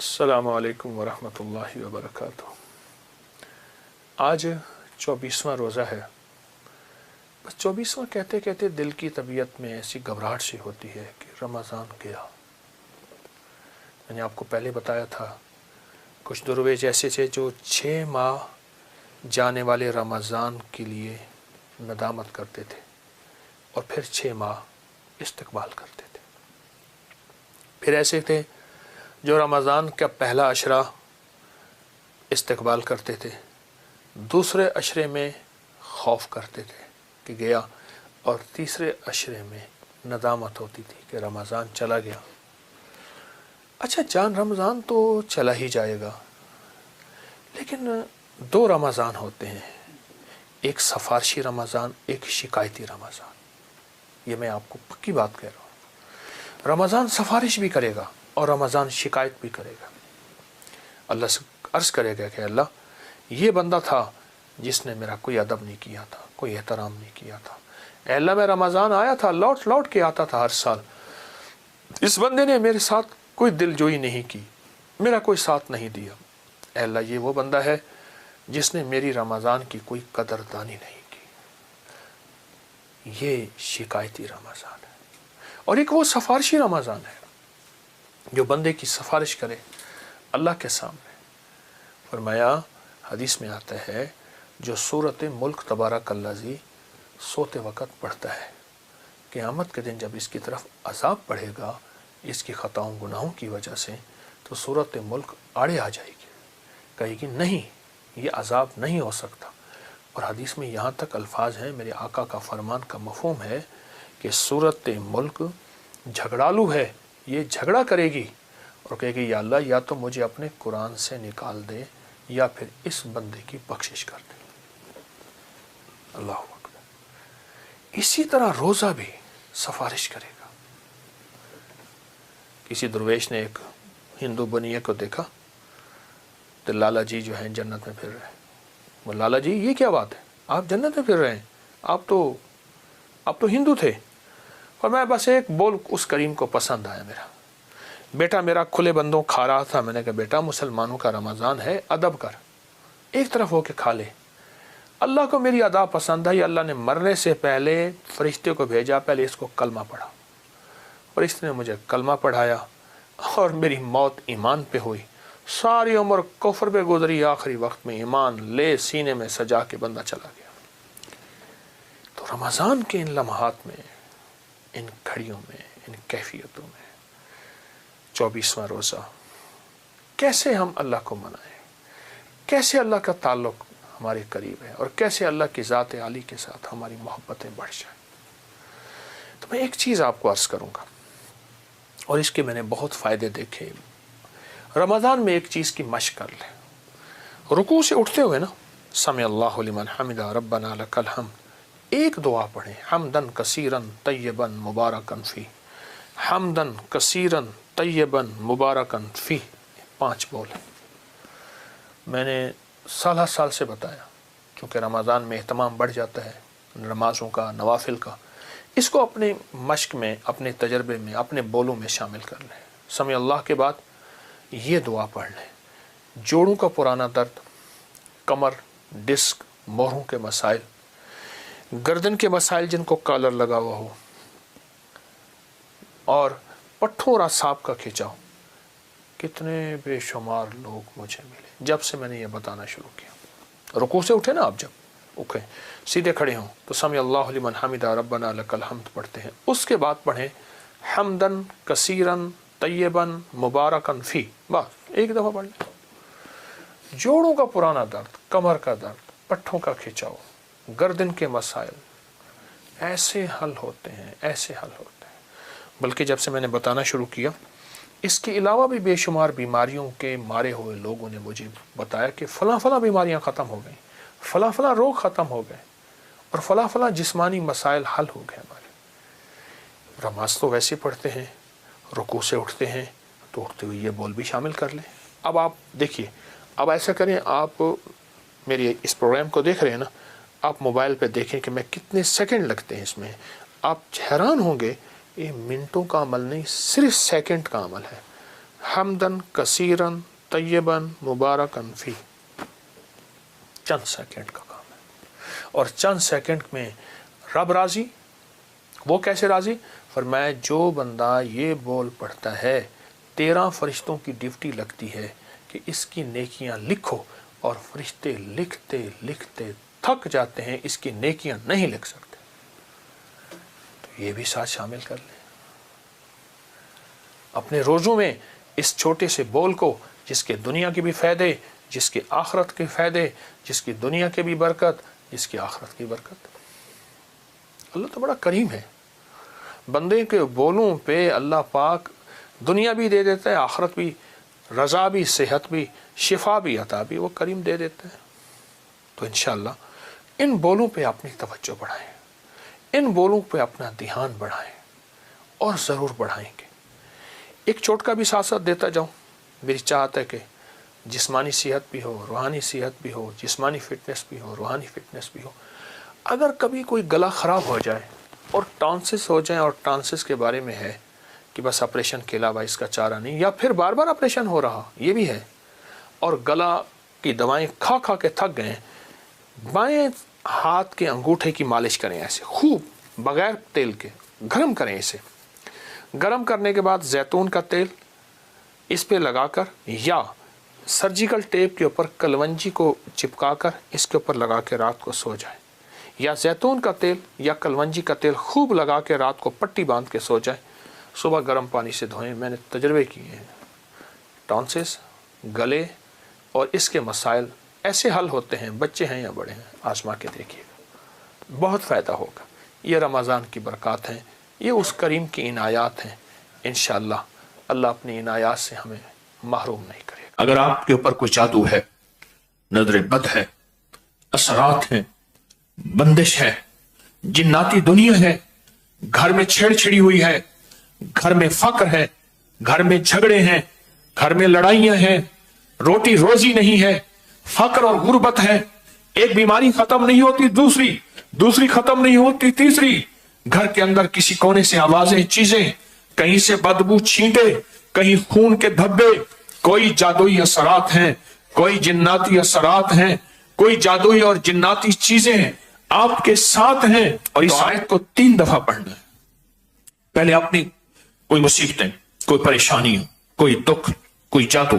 السلام علیکم ورحمۃ اللہ وبرکاتہ۔ آج 24واں روزہ ہے۔ بس 24واں کہتے کہتے دل کی طبیعت میں ایسی گھبراہٹ سی ہوتی ہے کہ رمضان گیا۔ میں نے آپ کو پہلے بتایا تھا کچھ درویش ایسے تھے جو 6 ماہ جانے والے رمضان کے لیے ندامت کرتے تھے اور پھر 6 ماہ استقبال کرتے تھے۔ پھر ایسے تھے جو رمضان کا پہلا عشرہ استقبال کرتے تھے، دوسرے عشرے میں خوف کرتے تھے کہ گیا، اور تیسرے عشرے میں ندامت ہوتی تھی کہ رمضان چلا گیا۔ اچھا جان رمضان تو چلا ہی جائے گا، لیکن 2 رمضان ہوتے ہیں، ایک سفارشی رمضان، ایک شکایتی رمضان۔ یہ میں آپ کو پکی بات کہہ رہا ہوں۔ رمضان سفارش بھی کرے گا اور رمضان شکایت بھی کرے گا۔ اللہ سے عرض کرے گا کہ اللہ یہ بندہ تھا جس نے میرا کوئی ادب نہیں کیا تھا، کوئی احترام نہیں کیا تھا۔ اے اللہ میں رمضان آیا تھا، لوٹ کے آتا تھا ہر سال، اس بندے نے میرے ساتھ کوئی دل جوئی نہیں کی، میرا کوئی ساتھ نہیں دیا۔ اے اللہ یہ وہ بندہ ہے جس نے میری رمضان کی کوئی قدردانی نہیں کی۔ یہ شکایتی رمضان ہے۔ اور ایک وہ سفارشی رمضان ہے جو بندے کی سفارش کرے اللہ کے سامنے۔ فرمایا حدیث میں آتا ہے جو سورۃ ملک تبارک الذی سوتے وقت پڑھتا ہے، قیامت کے دن جب اس کی طرف عذاب پڑھے گا اس کی خطاؤں گناہوں کی وجہ سے، تو سورۃ ملک آڑے آ جائے گی، کہے گی نہیں یہ عذاب نہیں ہو سکتا۔ اور حدیث میں یہاں تک الفاظ ہیں، میرے آقا کا فرمان کا مفہوم ہے کہ سورۃ ملک جھگڑالو ہے، یہ جھگڑا کرے گی اور کہے گی یا اللہ یا تو مجھے اپنے قرآن سے نکال دے یا پھر اس بندے کی بخشش کر دے۔ اللہ اکبر۔ اسی طرح روزہ بھی سفارش کرے گا۔ کسی درویش نے ایک ہندو بنیے کو دیکھا تو لالا جی جو ہیں جنت میں پھر رہے ہیں۔ وہ لالا جی یہ کیا بات ہے، آپ جنت میں پھر رہے ہیں، آپ تو ہندو تھے۔ اور میں بس ایک بول اس کریم کو پسند آیا، بیٹا میرا کھلے بندوں کھا رہا تھا، میں نے کہا بیٹا مسلمانوں کا رمضان ہے، ادب کر، ایک طرف ہو کے کھا لے۔ اللہ کو میری ادا پسند آئی، اللہ نے مرنے سے پہلے فرشتے کو بھیجا، پہلے اس کو کلمہ پڑھا، اور اس نے مجھے کلمہ پڑھایا اور میری موت ایمان پہ ہوئی۔ ساری عمر کفر پہ گزری، آخری وقت میں ایمان لے سینے میں سجا کے بندہ چلا گیا۔ تو رمضان کے ان لمحات میں، ان گھڑیوں میں، ان کیفیتوں میں 24واں روزہ کیسے ہم اللہ کو منائیں، کیسے اللہ کا تعلق ہمارے قریب ہے، اور کیسے اللہ کی ذات عالی کے ساتھ ہماری محبتیں بڑھ جائیں۔ تو میں ایک چیز آپ کو عرض کروں گا، اور اس کے میں نے بہت فائدے دیکھے۔ رمضان میں ایک چیز کی مشق کر لیں، رکوع سے اٹھتے ہوئے نا سمع اللہ لمن حمدہ ربنا لک الحمد، ایک دعا پڑھیں، حمدن کثیرن طیبن مبارکن فی، حمدن کثیرن طیبن مبارکن فی، 5 بول ہیں۔ میں نے سال سے بتایا، چونکہ رمضان میں اہتمام بڑھ جاتا ہے نمازوں کا، نوافل کا، اس کو اپنے مشق میں، اپنے تجربے میں، اپنے بولوں میں شامل کر لیں۔ سمع اللہ کے بعد یہ دعا پڑھ لیں، جوڑوں کا پرانا درد، کمر، ڈسک، موہروں کے مسائل، گردن کے مسائل جن کو کالر لگا ہوا ہو، اور پٹھوں اور اعصاب کا کھینچاؤ۔ کتنے بے شمار لوگ مجھے ملے جب سے میں نے یہ بتانا شروع کیا۔ رکوع سے اٹھے نا آپ، جب اٹھیں سیدھے کھڑے ہوں تو سمع اللہ لمن حمدہ ربنا لک الحمد پڑھتے ہیں، اس کے بعد پڑھیں حمدن کثیرن طیبن مبارکن فی، بس ایک دفعہ پڑھ لیں۔ جوڑوں کا پرانا درد، کمر کا درد، پٹھوں کا کھینچاؤ، گردن کے مسائل ایسے حل ہوتے ہیں، ایسے حل ہوتے ہیں۔ بلکہ جب سے میں نے بتانا شروع کیا، اس کے علاوہ بھی بے شمار بیماریوں کے مارے ہوئے لوگوں نے مجھے بتایا کہ فلاں بیماریاں ختم ہو گئیں، فلاں روگ ختم ہو گئے، اور فلاں جسمانی مسائل حل ہو گئے ہمارے۔ نماز تو ویسے پڑھتے ہیں، رکوع سے اٹھتے ہیں تو اٹھتے ہوئے یہ بول بھی شامل کر لیں۔ اب آپ دیکھیے، اب ایسا کریں، آپ میری اس پروگرام کو دیکھ رہے ہیں نا، آپ موبائل پہ دیکھیں کہ میں کتنے سیکنڈ لگتے ہیں اس میں، آپ حیران ہوں گے، یہ منٹوں کا عمل نہیں، صرف سیکنڈ کا عمل ہے۔ हमदन कसीरन तय्यबन मुबारकन फी। चंद सेकंड का काम है, और चंद सेकंड में रब राजी। वो कैसे राजी? फरमाया जो बंदा ये बोल पढ़ता है 13 फरिश्तों की ड्यूटी लगती है कि इसकी नेकियां लिखो, और फरिश्ते लिखते लिखते थक जाते हैं, इसकी नेकियां नहीं लिख सकते। तो ये भी साथ शामिल कर लें अपने रोज़ों में, इस छोटे से बोल को, जिसके दुनिया के भी फ़ायदे, जिसके आखरत के फ़ायदे, जिसकी दुनिया के भी बरकत, जिसकी आखरत की बरकत। अल्लाह तो बड़ा करीम है, बंदे के बोलों पे अल्लाह पाक दुनिया भी दे देता है, आखरत भी, रज़ा भी, सेहत भी, शिफा भी, अता भी, वो करीम दे देते हैं। तो इंशाअल्लाह इन बोलों पे अपनी तवज्जो बढ़ाएं, इन बोलों पे अपना ध्यान बढ़ाएं, और ज़रूर बढ़ाएंगे। एक चोटका भी साथ साथ देता जाऊं। मेरी चाहत है कि जिस्मानी सेहत भी हो, रूहानी सेहत भी हो, जिस्मानी फ़िटनेस भी हो, रूहानी फ़िटनेस भी हो। अगर कभी कोई गला ख़राब हो जाए और टॉन्सिस हो जाए, और टॉन्सिस के बारे में है कि बस ऑपरेशन के अलावा इसका चारा नहीं, या फिर बार बार ऑपरेशन हो रहा, ये भी है, और गला की दवाएं खा खा के थक गए, बाएं हाथ के अंगूठे की मालिश करें ऐसे खूब, बगैर तेल के गर्म करें इसे। गर्म करने के बाद जैतून का तेल इस पे लगाकर, या सर्जिकल टेप के ऊपर कलवंजी को चिपकाकर इसके ऊपर लगा के रात को सो जाए, या जैतून का तेल या कलवंजी का तेल खूब लगा के रात को पट्टी बांध के सो जाए, सुबह गर्म पानी से धोएं। मैंने तजर्बे किए हैं, टॉन्सिस, गले और इसके मसाइल ऐसे हल होते हैं, बच्चे हैं या बड़े हैं, आजमा के देखिएगा, बहुत फ़ायदा होगा। ये रमज़ान की बरक़ात हैं, ये उस करीम की इनायात हैं। इंशाअल्लाह अल्लाह अपनी इनायात से हमें महरूम नहीं करेगा। अगर आपके ऊपर कोई जादू है, नजर बद है, असरात हैं, बंदिश है, जिन्नाती दुनिया है, घर में छेड़छिड़ी हुई है, घर में फक्र है, घर में झगड़े हैं, घर में लड़ाइयां हैं, रोटी रोजी नहीं है, फक्र और गुर्बत है, एक बीमारी खत्म नहीं होती दूसरी खत्म नहीं होती तीसरी, घर के अंदर किसी कोने से आवाजें, चीजें, कहीं से बदबू छींटे, कहीं खून के धब्बे, कोई जादुई असरात हैं, कोई जिन्नाती असरात हैं, कोई जादुई और जिन्नाती चीजें आपके साथ हैं। और इस आयत को 3 दफा पढ़ना है। पहले अपनी कोई मुसीबतें, कोई परेशानियां, कोई दुख, कोई जादू,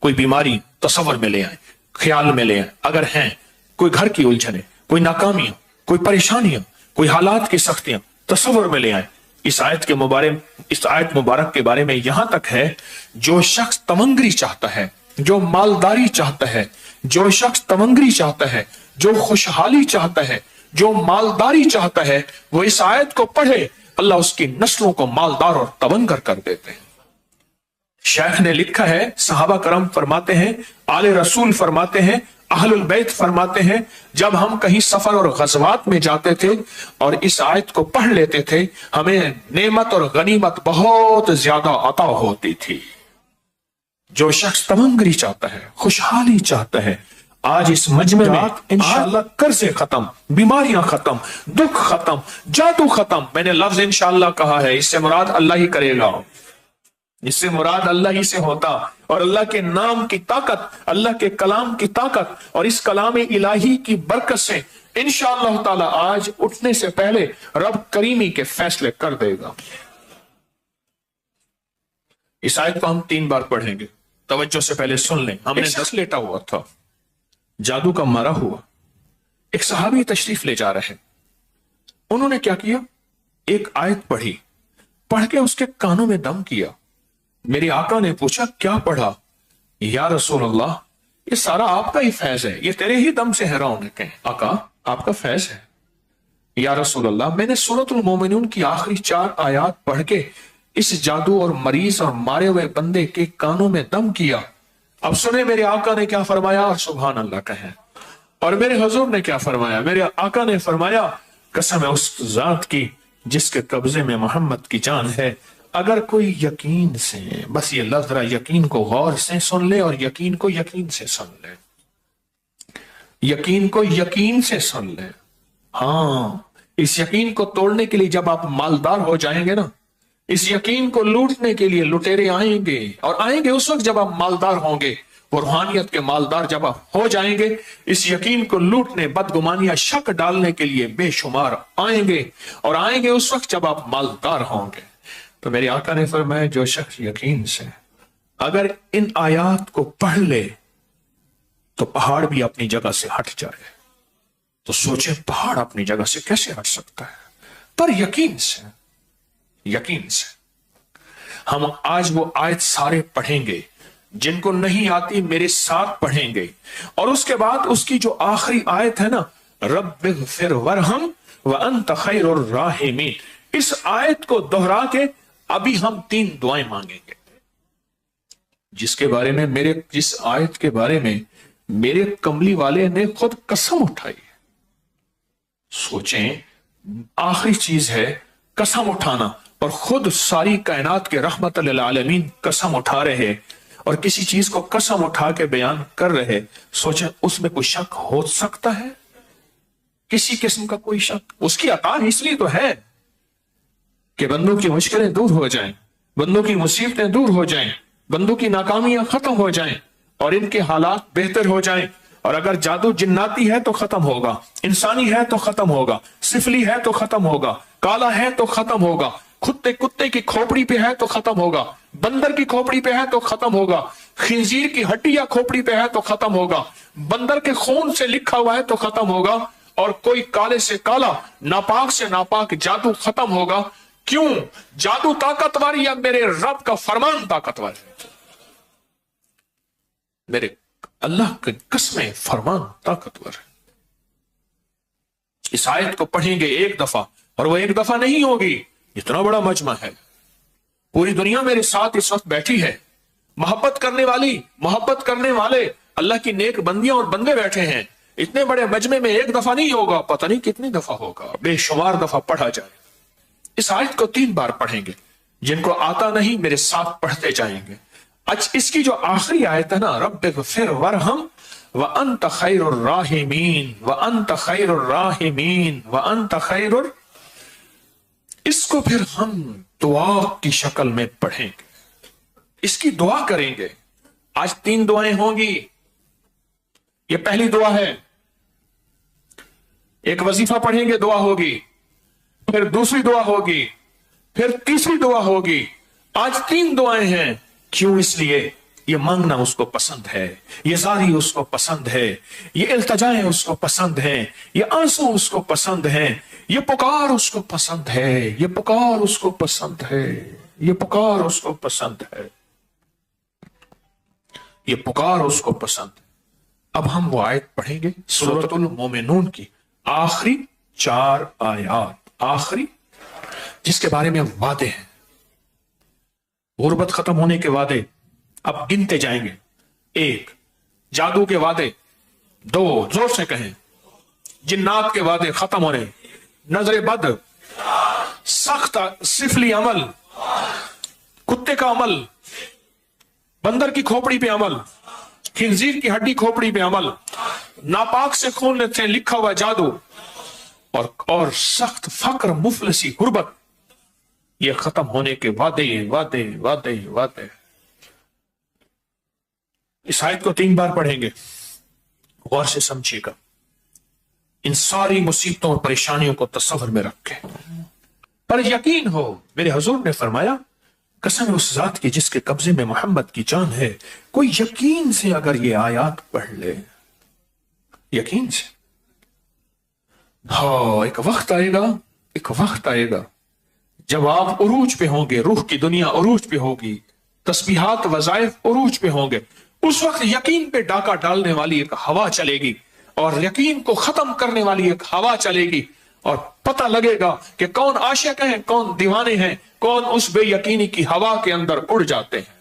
कोई बीमारी तसव्वुर में ले आए, ख्याल में ले आए। अगर हैं कोई घर की उलझने, कोई नाकामियां, कोई परेशानियां, कोई हालात की सख्तियां, तसव्वुर में ले आए। इस आयत मुबारक के बारे में यहां तक है, जो शख्स तमंगरी चाहता है, जो मालदारी चाहता है, जो शख्स तमंगरी चाहता है, जो खुशहाली चाहता है, जो मालदारी चाहता है, वो इस आयत को पढ़े, अल्लाह उसकी नस्लों को मालदार और तवंगर कर देते हैं। शेख ने लिखा है, सहाबा करम फरमाते हैं, आले रसूल फरमाते हैं, अहलुल बैत फरमाते हैं, जब हम कहीं सफर और गज़वात में जाते थे और इस आयत को पढ़ लेते थे, हमें नेमत और गनीमत बहुत ज्यादा अता होती थी। जो शख्स तमंगरी चाहता है, खुशहाली चाहता है, आज इस मजमे में इंशाअल्लाह कर्ज़े खत्म, बीमारियां खत्म, दुख खत्म, जादू खत्म। मैंने लफ्ज इंशाअल्लाह कहा है, इससे मुराद अल्लाह ही करेगा, इससे मुराद अल्लाह ही से होता। और अल्लाह के नाम की ताकत, अल्लाह के कलाम की ताकत और इस कलाम इलाही की बरकत से इंशाअल्लाह ताला आज उठने से पहले रब करीमी के फैसले कर देगा। इस आयत को हम 3 बार पढ़ेंगे, तवज्जो से पहले सुन लें। हमने 10 लेटा हुआ था, जादू का मारा हुआ, एक सहाबी तशरीफ ले जा रहे, उन्होंने क्या किया, एक आयत पढ़ी, पढ़ के उसके कानों में दम किया। मेरे आका ने पूछा, क्या पढ़ा? या रसूल अल्लाह, ये सारा आपका ही फैज है, ये तेरे ही दम से है। उन्होंने कहा, आका आपका फैज है। या रसूल अल्लाह, मैंने सूरतुल मोमिनून की आखिरी 4 आयात पढ़ के इस जादू और मरीज और मारे हुए बंदे के कानों में दम किया। अब सुने मेरे आका ने क्या फरमाया, और सुभान अल्लाह कहें। और मेरे हुजूर ने क्या फरमाया, मेरे आका ने फरमाया, कसम है उस जात की जिसके कब्जे में मोहम्मद की जान है, अगर कोई यकीन से, बस ये लफ्ज जरा यकीन को गौर से सुन ले, और यकीन को यकीन से सुन ले, यकीन को यकीन से सुन ले। हाँ, इस यकीन को तोड़ने के लिए जब आप मालदार हो जाएंगे ना, इस यकीन को लूटने के लिए लुटेरे आएंगे, और आएंगे उस वक्त जब आप मालदार होंगे, वो रूहानियत के मालदार जब आप हो जाएंगे, इस यकीन को लूटने, बदगुमानी या शक डालने के लिए बेशुमार आएंगे, और आएंगे उस वक्त जब आप मालदार होंगे। तो मेरे आका ने फरमाया, जो शख्स यकीन से अगर इन आयात को पढ़ ले तो पहाड़ भी अपनी जगह से हट जाए। तो सोचे पहाड़ अपनी जगह से कैसे हट सकता है? पर यकीन से, यकीन से। हम आज वो आयत सारे पढ़ेंगे, जिनको नहीं आती मेरे साथ पढ़ेंगे, और उसके बाद उसकी जो आखिरी आयत है ना, रब्बिग़फिर वरहम व अंत खैरुर राहिमीन, इस आयत को दोहरा के अभी हम 3 दुआएं मांगेंगे, जिसके बारे में जिस आयत के बारे में मेरे कमली वाले ने खुद कसम उठाई। सोचें, आखिरी चीज है कसम उठाना, और खुद सारी कायनात के रहमत लिल आलमीन कसम उठा रहे, और किसी चीज को कसम उठा के बयान कर रहे। सोचें, उसमें कोई शक हो सकता है? किसी किस्म का कोई शक? उसकी अता इसलिए तो है कि बंदों की मुश्किलें दूर हो जाएं, बंदों की मुसीबतें दूर हो जाएं, बंदों की नाकामियां खत्म हो जाएं, और इनके हालात बेहतर हो जाएं। और अगर जादू जिन्नाती है तो खत्म होगा, इंसानी है तो खत्म होगा, सिफली है तो खत्म होगा, काला है तो खत्म होगा, कुत्ते की खोपड़ी पे है तो खत्म होगा, बंदर की खोपड़ी पे है तो खत्म होगा, खिंजीर की हड्डी या खोपड़ी पे है तो खत्म होगा, बंदर के खून से लिखा हुआ है तो खत्म होगा, और कोई काले से काला, नापाक से नापाक जादू खत्म होगा। क्यों? जादू ताकतवर या मेरे रब का फरमान ताकतवर है? मेरे अल्लाह की कसमें फरमान ताकतवर है। इस आयत को पढ़ेंगे एक दफा, और वो एक दफा नहीं होगी, इतना बड़ा मजमा है। पूरी दुनिया मेरे साथ इस वक्त बैठी है, मोहब्बत करने वाली, मोहब्बत करने वाले अल्लाह की नेक बंदियां और बंदे बैठे हैं। इतने बड़े मजमे में एक दफा नहीं होगा, पता नहीं कितनी दफा होगा, बेशुमार दफा पढ़ा जाए। इस आयत को 3 बार पढ़ेंगे, जिनको आता नहीं मेरे साथ पढ़ते जाएंगे। आज इसकी जो आखिरी आयत है ना, रब्बिग़फिर वरहम व अंत खैरुर राहिमीन व अंत खैरुर राहिमीन व अंत खैरुर, इसको फिर हम दुआ की शक्ल में पढ़ेंगे, इसकी दुआ करेंगे। आज 3 दुआएं होंगी। ये पहली दुआ है, एक वजीफा पढ़ेंगे, दुआ होगी, फिर दूसरी दुआ होगी, फिर तीसरी दुआ होगी। आज 3 दुआएं हैं। क्यों? इसलिए ये मांगना उसको पसंद है, ये ज़ारी उसको पसंद है, ये इल्तिजाएं उसको पसंद है, ये आंसू उसको पसंद है, ये पुकार उसको पसंद है, ये पुकार उसको पसंद है, ये पुकार उसको पसंद है, ये पुकार उसको पसंद है। अब हम वो आयत पढ़ेंगे सूरतुल मोमिनून की आखिरी 4 आयत, आखिरी, जिसके बारे में वादे हैं, गुर्बत खत्म होने के वादे। अब गिनते जाएंगे। 1, जादू के वादे। 2, जोर से कहें, जिन्नात के वादे खत्म होने, नजर बद, सख्त सिफली अमल, कुत्ते का अमल, बंदर की खोपड़ी पे अमल, खिंजीर की खोपड़ी पे अमल, नापाक से खून से लिखा हुआ जादू, और सख्त फक्र, मुफलसी, गुर्बत, ये खत्म होने के वादे वादे वादे वादे। इस आयत को 3 बार पढ़ेंगे, गौर से समझिएगा। इन सारी मुसीबतों और परेशानियों को तस्वर में रखे, पर यकीन हो, मेरे हुजूर ने फरमाया, कसम उस जात की जिसके कब्जे में मोहम्मद की जान है, कोई यकीन से अगर ये आयत पढ़ ले, यकीन से, हाँ, एक वक्त आएगा, एक वक्त आएगा जब आप उरूज पे होंगे, रूह की दुनिया उरूज पे होगी, तस्बीहात वज़ाइफ उरूज पे होंगे। उस वक्त यकीन पे डाका डालने वाली एक हवा चलेगी, और यकीन को खत्म करने वाली एक हवा चलेगी, और पता लगेगा कि कौन आशिक हैं, कौन दीवाने हैं, कौन उस बेयकीनी की हवा के अंदर उड़ जाते हैं।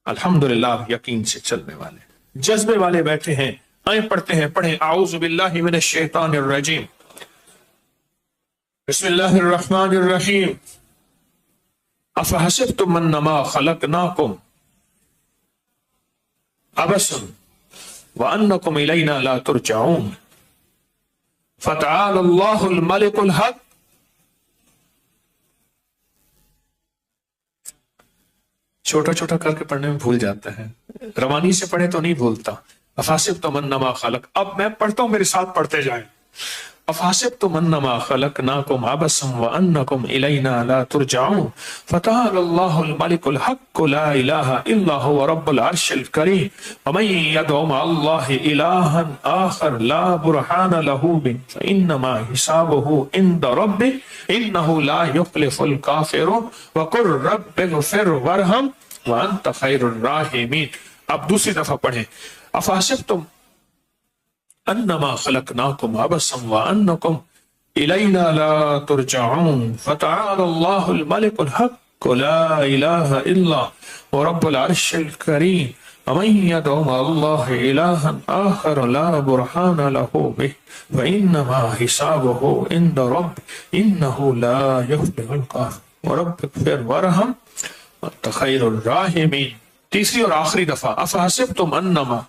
अल्हम्दुलिल्लाह, यकीन से चलने वाले, जज्बे वाले बैठे हैं। आए पढ़ते हैं, पढ़े, आऊज़ु बिल्लाहि मिनश शैतानिर रजीम, बिस्मिल्लाहिर रहमानिर रहीम, अफहसिब्तुम अन्नमा खलकनाकुम अबसन व अन्नकुम इलैना ला तुरजऊन फतआला अल्लाहुल मलिकुल हक چھوٹا چھوٹا کر کے پڑھنے میں بھول جاتا ہے، روانی سے پڑھے تو نہیں بھولتا. افحسبتم انما خلق، اب میں پڑھتا ہوں میرے ساتھ پڑھتے جائیں. افحسبتم انما خلقناکم عبثا وانکم الینا لا ترجعون فتعالی اللہ الملک الحق لا الہ الا هو رب العرش الکریم ومن يدعو مع الله الہا آخر لا برہان له به فانما حسابه عند ربه انه لا يفلح الکافرون وقل رب اغفر وارحم وانت خیر الراحمین. اب دوسری دفعہ پڑھیں. افحسبتم انما خلقناکم عبثا وانکم الینا لا ترجعون فتعالی اللہ الملک الحق لا الہ الا هو رب العرش الکریم ومن يدعو مع الله الها آخر لا برهان له به فإنما حسابه عند ربه إنه لا يفلح الكافرون ورب اغفر وارحم وأنت خير الراحمين. تیسری اور آخری دفعہ. افحسبتم انما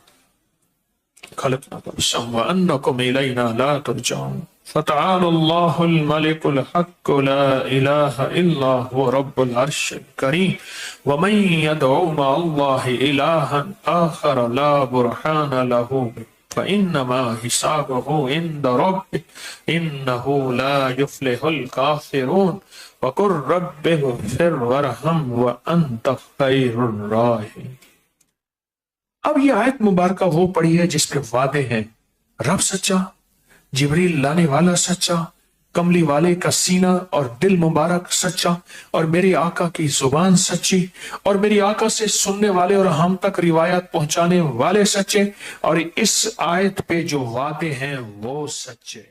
خلقناکم عبثا وانکم الینا لا ترجعون فتعالی اللہ الملک الحق لا الہ الا هو رب العرش الکریم ومن يدعو مع اللہ الہا آخر لا برہان له به فإنما حسابه عند ربه إنه لا يفلح الكافرون وقل رب اغفر وارحم وأنت خير الراحمين. اب یہ آیت مبارکہ وہ پڑھی ہے جس پہ وعدے ہیں. رب سچا، جبریل لانے والا سچا، کملی والے کا سینہ اور دل مبارک سچا، اور میرے آقا کی زبان سچی، اور میری آقا سے سننے والے اور ہم تک روایت پہنچانے والے سچے، اور اس آیت پہ جو وعدے ہیں وہ سچے.